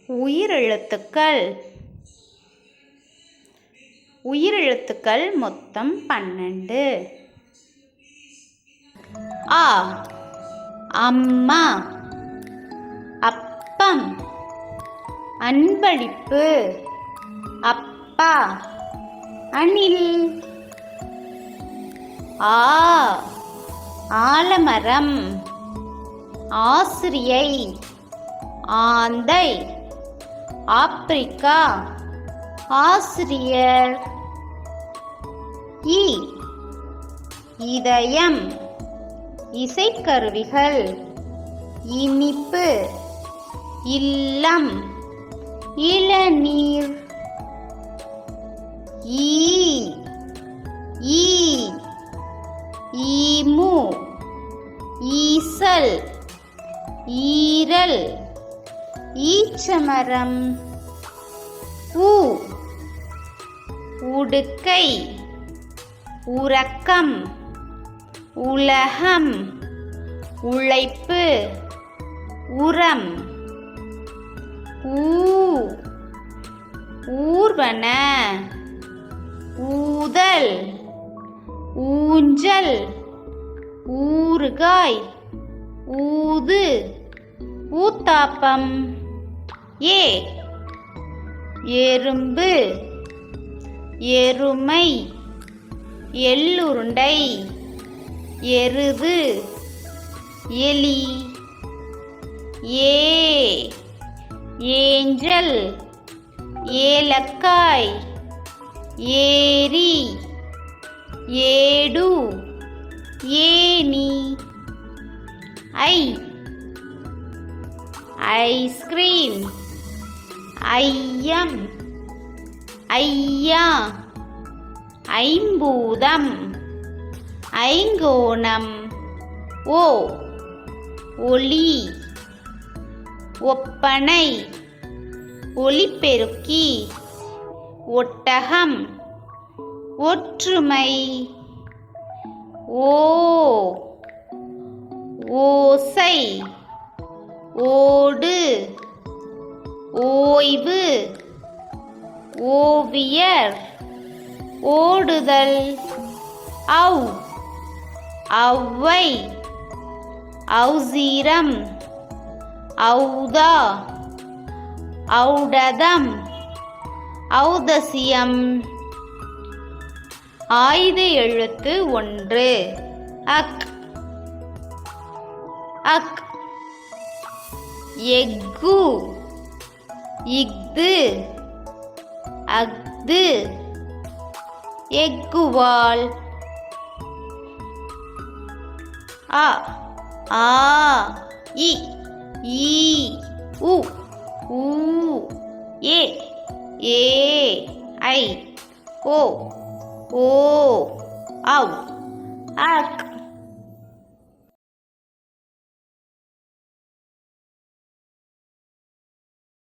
உயிரெழுத்துக்கள் உயிரெழுத்துக்கள் மொத்தம் 12. ஆ அம்மா, அப்பம், அன்பளிப்பு, அப்பா, அணில். ஆ ஆலமரம், ஆசிரியை, ஆந்தை, ஆப்பிரிக்கா, ஆசிரியர். இ இதயம், இசைக்கருவிகள், இனிப்பு, இல்லம், இளநீர். ஈ ஈமு, ஈசல், ஈரல், ஈச்சமரம். உடுக்கை, உறக்கம், உலகம், உழைப்பு, உரம். ஊர்வன, ஊதல், ஊஞ்சல், ஊறுகாய், ஊது, ஊத்தாப்பம். எறும்பு, எருமை, எள்ளுருண்டை, எருது, எலி. ஏஞ்சல், ஏலக்காய், ஏரி, ஏடு, ஏனி. ஐஸ்கிரீம், ஐயம், ஐயா, ஐம்பூதம், ஐங்கோணம். ஒலி, ஒப்பனை, ஒலிபெருக்கி, ஒட்டகம், ஒற்றுமை. ஓசை, ஓடு, ஓய்வு, ஓவியர், ஓடுதல். ஔவை, ஔசீரம், ஔதா, ஔடதம், ஔதசியம். ஆயுத எழுத்து 1. அக் அக். எஃகு, இஃது, அஃது, எஃகுவால். ஆ இ ஈ உ ஊ ஏ ஐ ஓ ஔ அக்.